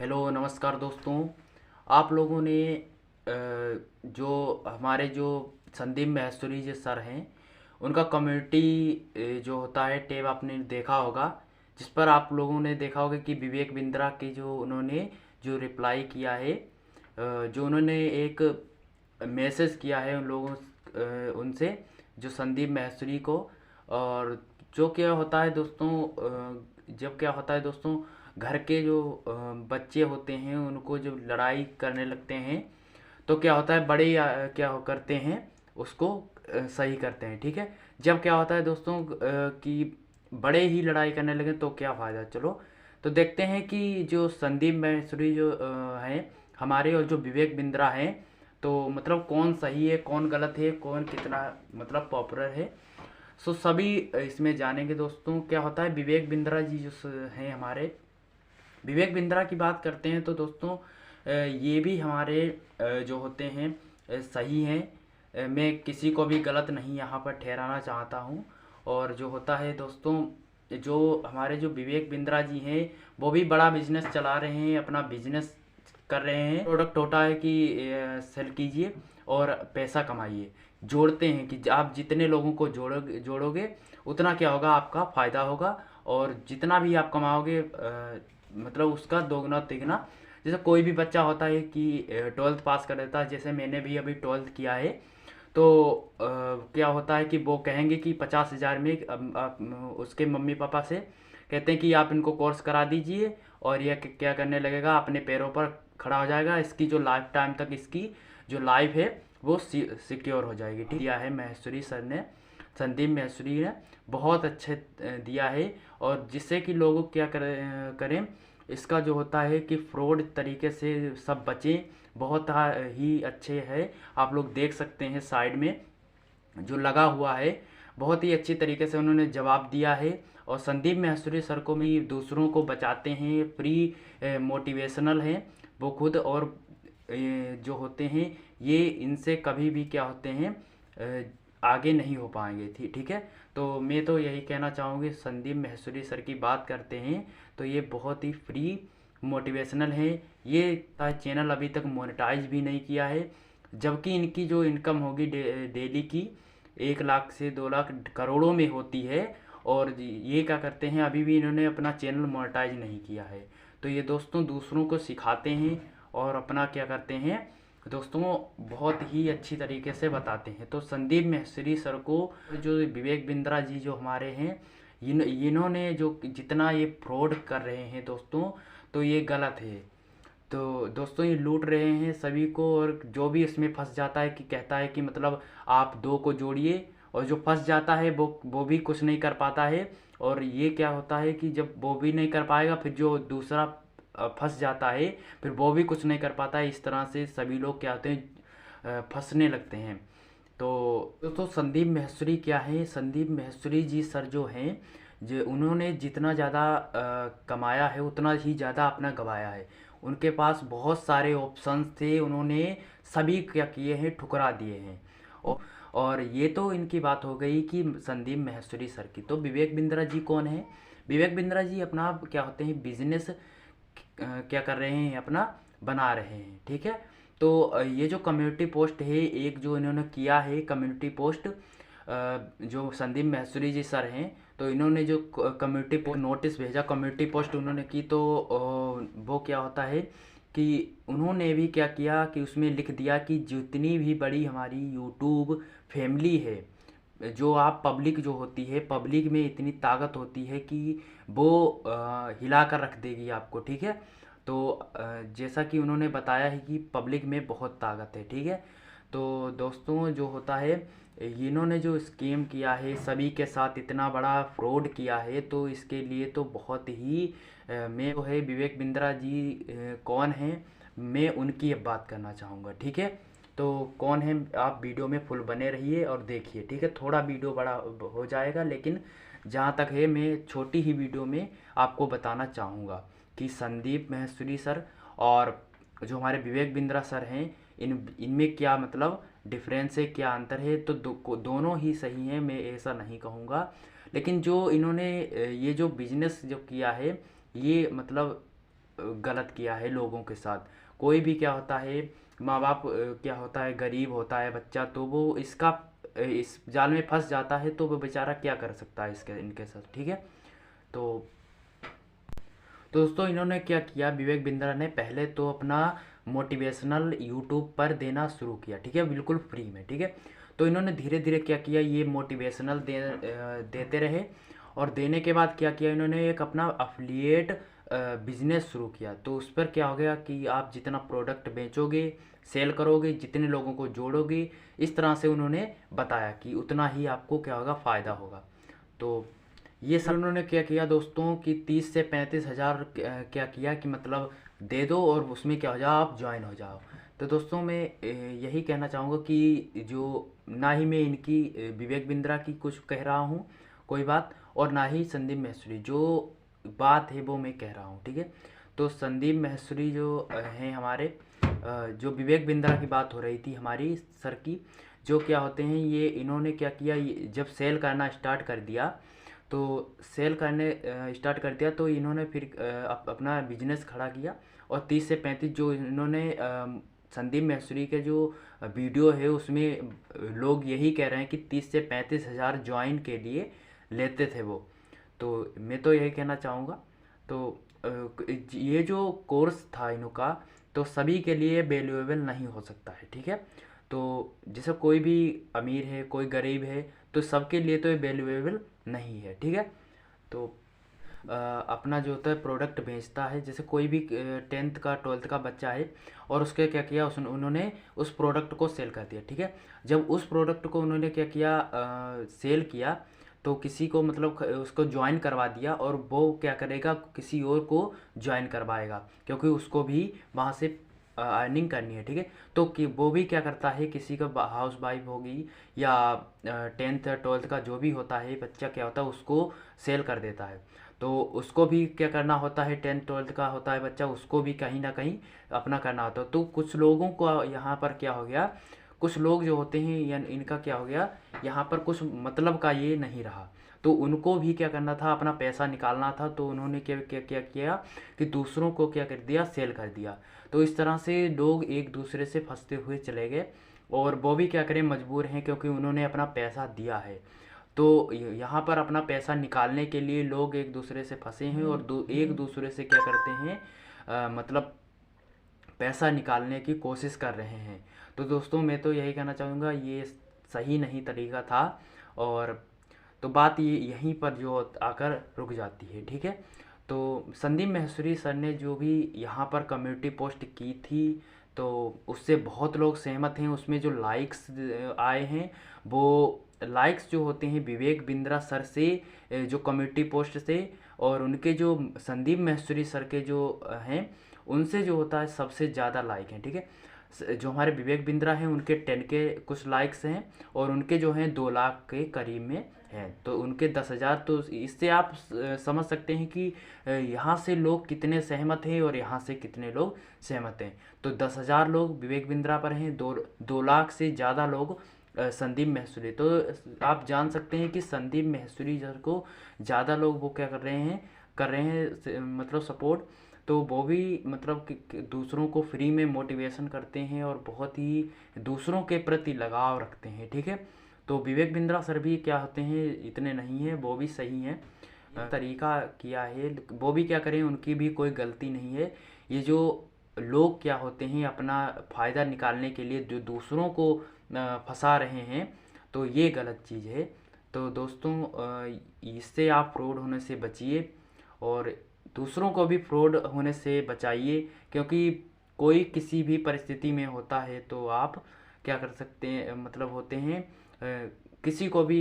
Hello नमस्कार दोस्तों। आप लोगों ने जो हमारे जो संदीप महेश्वरी जी सर हैं उनका कम्युनिटी जो होता है टैब आपने देखा होगा, जिस पर आप लोगों ने देखा होगा कि विवेक बिंद्रा की जो उन्होंने जो रिप्लाई किया है, जो उन्होंने एक मैसेज किया है उन लोगों उनसे जो संदीप महेश्वरी को। और जो क्या होता है दोस्तों, जब क्या होता है दोस्तों, घर के जो बच्चे होते हैं उनको जब लड़ाई करने लगते हैं तो क्या होता है, बड़े क्या करते हैं उसको सही करते हैं। ठीक है, जब क्या होता है दोस्तों कि बड़े ही लड़ाई करने लगे तो क्या फ़ायदा। चलो तो देखते हैं कि जो संदीप महेश्वरी जो हैं हमारे, और जो विवेक बिंद्रा हैं, तो मतलब कौन सही है कौन गलत है, कौन कितना मतलब पॉपुलर है। सो सभी इसमें जानेंगे दोस्तों। क्या होता है, विवेक बिंद्रा जी जो हैं हमारे, विवेक बिंद्रा की बात करते हैं तो दोस्तों ये भी हमारे जो होते हैं सही हैं। मैं किसी को भी गलत नहीं यहाँ पर ठहराना चाहता हूँ। और जो होता है दोस्तों, जो हमारे जो विवेक बिंद्रा जी हैं वो भी बड़ा बिजनेस चला रहे हैं, अपना बिजनेस कर रहे हैं। प्रोडक्ट होता है कि सेल कीजिए और पैसा कमाइए। जोड़ते हैं कि आप जितने लोगों को जोड़ोगे जोड़ोगे उतना क्या होगा, आपका फ़ायदा होगा। और जितना भी आप कमाओगे मतलब उसका दोगुना तिगुना। जैसे कोई भी बच्चा होता है कि 12th पास कर लेता है, जैसे मैंने भी अभी 12th किया है, तो क्या होता है कि वो कहेंगे कि 50,000 में उसके मम्मी पापा से कहते हैं कि आप इनको कोर्स करा दीजिए और यह क्या करने लगेगा, अपने पैरों पर खड़ा हो जाएगा। इसकी जो लाइफ टाइम तक इसकी जो लाइफ है वो सिक्योर हो जाएगी। ठीक दिया है महेश्वरी सर ने, संदीप महेश्वरी ने बहुत अच्छे दिया है। और जिससे कि लोग क्या करें, इसका जो होता है कि फ्रॉड तरीके से सब बचें। बहुत ही अच्छे है, आप लोग देख सकते हैं साइड में जो लगा हुआ है, बहुत ही अच्छी तरीके से उन्होंने जवाब दिया है। और संदीप महेश्वरी सर को भी दूसरों को बचाते हैं, फ्री मोटिवेशनल हैं वो खुद। और जो होते हैं ये इनसे कभी भी क्या होते हैं आगे नहीं हो पाएंगे। ठीक है, तो मैं तो यही कहना चाहूँगी, संदीप महेश्वरी सर की बात करते हैं तो ये बहुत ही फ्री मोटिवेशनल है। ये चैनल अभी तक मोनेटाइज भी नहीं किया है, जबकि इनकी जो इनकम होगी डेली की 1 लाख से 2 लाख करोड़ों में होती है। और ये क्या करते हैं, अभी भी इन्होंने अपना चैनल मोनेटाइज नहीं किया है। तो ये दोस्तों दूसरों को सिखाते हैं और अपना क्या करते हैं दोस्तों, बहुत ही अच्छी तरीके से बताते हैं। तो संदीप महेश्वरी सर को, जो विवेक बिंद्रा जी जो हमारे हैं, इन्होंने जो जितना ये फ्रॉड कर रहे हैं दोस्तों, तो ये गलत है। तो दोस्तों ये लूट रहे हैं सभी को। और जो भी इसमें फंस जाता है कि कहता है कि मतलब आप दो को जोड़िए, और जो फंस जाता है वो भी कुछ नहीं कर पाता है। और ये क्या होता है कि जब वो भी नहीं कर पाएगा, फिर जो दूसरा फंस जाता है फिर वो भी कुछ नहीं कर पाता है। इस तरह से सभी लोग क्या होते हैं, फंसने लगते हैं। तो दोस्तों संदीप महेश्वरी क्या है, संदीप महेश्वरी जी सर जो हैं, जो उन्होंने जितना ज़्यादा कमाया है उतना ही ज़्यादा अपना गंवाया है। उनके पास बहुत सारे ऑप्शंस थे, उन्होंने सभी क्या किए हैं, ठुकरा दिए हैं। और और ये तो इनकी बात हो गई कि संदीप महेश्वरी सर की। तो विवेक बिंद्रा जी कौन है, विवेक बिंद्रा जी अपना क्या होते हैं, बिजनेस क्या कर रहे हैं, अपना बना रहे हैं। ठीक है, तो ये जो कम्युनिटी पोस्ट है, एक जो इन्होंने किया है कम्युनिटी पोस्ट, जो संदीप महेश्वरी जी सर हैं, तो इन्होंने जो कम्युनिटी पोस्ट नोटिस भेजा, कम्युनिटी पोस्ट उन्होंने की, तो वो क्या होता है कि उन्होंने भी क्या किया कि उसमें लिख दिया कि जितनी भी बड़ी हमारी यूट्यूब फैमिली है, जो आप पब्लिक जो होती है, पब्लिक में इतनी ताकत होती है कि वो हिला कर रख देगी आपको। ठीक है, तो जैसा कि उन्होंने बताया है कि पब्लिक में बहुत ताकत है। ठीक है, तो दोस्तों जो होता है, इन्होंने जो स्कीम किया है सभी के साथ, इतना बड़ा फ्रॉड किया है, तो इसके लिए तो बहुत ही मैं जो है विवेक बिंद्रा जी कौन हैं, मैं उनकी अब बात करना चाहूँगा। ठीक है, तो कौन है, आप वीडियो में फुल बने रहिए और देखिए। ठीक है, थोड़ा वीडियो बड़ा हो जाएगा, लेकिन जहाँ तक है मैं छोटी ही वीडियो में आपको बताना चाहूँगा कि संदीप महेश्वरी सर और जो हमारे विवेक बिंद्रा सर हैं, इनमें क्या मतलब डिफरेंस है, क्या अंतर है। तो दोनों ही सही हैं, मैं ऐसा नहीं कहूँगा। लेकिन जो इन्होंने ये जो बिजनेस जो किया है, ये मतलब गलत किया है लोगों के साथ। कोई भी क्या होता है, माँ बाप क्या होता है, गरीब होता है बच्चा, तो वो इस जाल में फंस जाता है, तो वो बेचारा क्या कर सकता है इसके इनके साथ, ठीक है। तो दोस्तों इन्होंने क्या किया, विवेक बिंद्रा ने पहले तो अपना मोटिवेशनल यूट्यूब पर देना शुरू किया, ठीक है, बिल्कुल फ्री में, ठीक है। तो इन्होंने धीरे धीरे क्या किया, ये मोटिवेशनल देते रहे, और देने के बाद क्या किया, इन्होंने एक अपना अफिलिएट बिजनेस शुरू किया। तो उस पर क्या हो गया कि आप जितना प्रोडक्ट बेचोगे, सेल करोगे, जितने लोगों को जोड़ोगे, इस तरह से उन्होंने बताया कि उतना ही आपको क्या होगा, फ़ायदा होगा। तो ये सब उन्होंने क्या किया दोस्तों कि 30 से 35 हज़ार क्या किया कि मतलब दे दो और उसमें क्या हो जाओ, आप ज्वाइन हो जाओ। तो दोस्तों मैं यही कहना चाहूँगा कि जो ना ही मैं इनकी विवेक बिंद्रा की कुछ कह रहा हूँ कोई बात, और ना ही संदीप महेश्वरी, जो बात है वो मैं कह रहा हूँ, ठीक है। तो संदीप महेश्वरी जो हैं हमारे, जो विवेक बिंद्रा की बात हो रही थी हमारी सर की, जो क्या होते हैं, ये इन्होंने क्या किया, जब सेल करना स्टार्ट कर दिया, तो सेल करने स्टार्ट कर दिया, तो इन्होंने फिर अपना बिजनेस खड़ा किया। और 30 से 35 जो इन्होंने संदीप महेश्वरी के जो वीडियो है उसमें लोग यही कह रहे हैं कि 30 से 35 हज़ार ज्वाइन के लिए लेते थे वो। तो मैं तो यही कहना चाहूँगा। तो ये जो कोर्स था इनका, तो सभी के लिए वैल्यूएबल नहीं हो सकता है, ठीक है। तो जैसे कोई भी अमीर है, कोई गरीब है, तो सबके लिए तो ये वैल्यूएबल नहीं है, ठीक है। तो अपना जो होता है प्रोडक्ट बेचता है, जैसे कोई भी 10th का 12th का बच्चा है, और उसके क्या किया, उन्होंने उस प्रोडक्ट को सेल कर दिया, ठीक है। जब उस प्रोडक्ट को उन्होंने क्या किया, सेल किया, तो किसी को मतलब उसको ज्वाइन करवा दिया, और वो क्या करेगा, किसी और को ज्वाइन करवाएगा, क्योंकि उसको भी वहाँ से अर्निंग करनी है, ठीक है। तो कि वो भी क्या करता है, किसी का हाउस वाइफ होगी या 10th 12th का जो भी होता है बच्चा, क्या होता है, उसको सेल कर देता है। तो उसको भी क्या करना होता है, 10th 12th का होता है बच्चा, उसको भी कहीं ना कहीं अपना करना होता है। तो कुछ लोगों को यहाँ पर क्या हो गया, कुछ लोग जो होते हैं या इनका क्या हो गया, यहाँ पर कुछ मतलब का ये नहीं रहा, तो उनको भी क्या करना था, अपना पैसा निकालना था। तो उन्होंने क्या क्या क्या किया कि दूसरों को क्या कर दिया, सेल कर दिया। तो इस तरह से लोग एक दूसरे से फंसते हुए चले गए, और वो भी क्या करें, मजबूर हैं, क्योंकि उन्होंने अपना पैसा दिया है। तो यहाँ पर अपना पैसा निकालने के लिए लोग एक दूसरे से फंसे हैं, और एक दूसरे से क्या करते हैं, मतलब पैसा निकालने की कोशिश कर रहे हैं। तो दोस्तों मैं तो यही कहना चाहूँगा, ये सही नहीं तरीका था। और तो बात ये यहीं पर जो आकर रुक जाती है, ठीक है। तो संदीप महेश्वरी सर ने जो भी यहाँ पर कम्युनिटी पोस्ट की थी, तो उससे बहुत लोग सहमत हैं। उसमें जो लाइक्स आए हैं, वो लाइक्स जो होते हैं विवेक बिंद्रा सर से, जो कम्युनिटी पोस्ट से, और उनके जो संदीप महेश्वरी सर के जो हैं, उनसे जो होता है सबसे ज़्यादा लाइक हैं, ठीक है। जो हमारे विवेक बिंद्रा हैं, उनके 10 के कुछ लाइक्स हैं, और उनके जो हैं 2 लाख के करीब में हैं, तो उनके 10,000। तो इससे आप समझ सकते हैं कि यहाँ से लोग कितने सहमत हैं और यहाँ से कितने लोग सहमत हैं। तो 10,000 लोग विवेक बिंद्रा पर हैं, 2 लाख से ज़्यादा लोग संदीप महेश्वरी। तो आप जान सकते हैं कि संदीप महेश्वरी जर को ज़्यादा लोग वो क्या कर रहे हैं मतलब सपोर्ट। तो वो भी मतलब कि दूसरों को फ्री में मोटिवेशन करते हैं, और बहुत ही दूसरों के प्रति लगाव रखते हैं, ठीक है। तो विवेक बिंद्रा सर भी क्या होते हैं, इतने नहीं हैं, वो भी सही हैं। तरीका किया है, वो भी क्या करें, उनकी भी कोई गलती नहीं है। ये जो लोग क्या होते हैं, अपना फ़ायदा निकालने के लिए जो दूसरों को फंसा रहे हैं, तो ये गलत चीज़ है। तो दोस्तों इससे आप फ्रॉड होने से बचिए, और दूसरों को भी फ्रॉड होने से बचाइए, क्योंकि कोई किसी भी परिस्थिति में होता है, तो आप क्या कर सकते हैं, मतलब होते हैं किसी को भी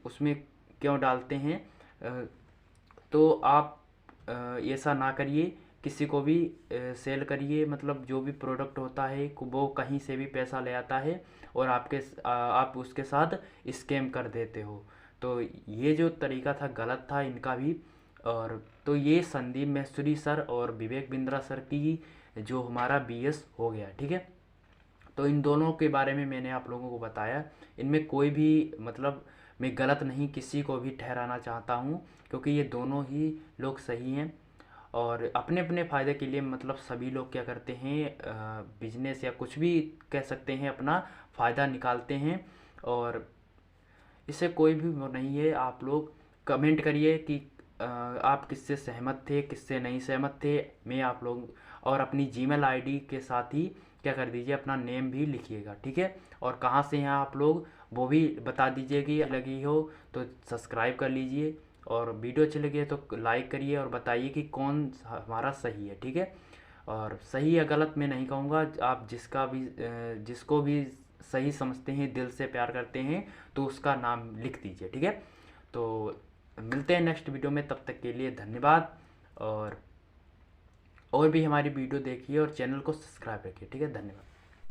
उसमें क्यों डालते हैं। तो आप ऐसा ना करिए, किसी को भी सेल करिए, मतलब जो भी प्रोडक्ट होता है वो कहीं से भी पैसा ले आता है, और आप उसके साथ स्कैम कर देते हो। तो ये जो तरीका था गलत था इनका भी। और तो ये संदीप महेश्वरी सर और विवेक बिंद्रा सर की जो हमारा बीएस हो गया, ठीक है। तो इन दोनों के बारे में मैंने आप लोगों को बताया। इनमें कोई भी मतलब मैं गलत नहीं किसी को भी ठहराना चाहता हूँ, क्योंकि ये दोनों ही लोग सही हैं। और अपने अपने फ़ायदे के लिए मतलब सभी लोग क्या करते हैं, बिजनेस या कुछ भी कह सकते हैं, अपना फ़ायदा निकालते हैं। और इससे कोई भी वो नहीं है। आप लोग कमेंट करिए कि आप किससे सहमत थे, किससे नहीं सहमत थे। मैं आप लोग और अपनी जीमेल आईडी के साथ ही क्या कर दीजिए, अपना नेम भी लिखिएगा, ठीक है। और कहाँ से हैं आप लोग वो भी बता दीजिए कि लगी हो तो सब्सक्राइब कर लीजिए। और वीडियो अच्छी लगी है तो लाइक करिए और बताइए कि कौन हमारा सही है, ठीक है। और सही या गलत मैं नहीं कहूँगा, आप जिसका भी जिसको भी सही समझते हैं, दिल से प्यार करते हैं, तो उसका नाम लिख दीजिए, ठीक है। तो मिलते हैं नेक्स्ट वीडियो में, तब तक के लिए धन्यवाद। और भी हमारी वीडियो देखिए और चैनल को सब्सक्राइब रखिए, ठीक है। धन्यवाद।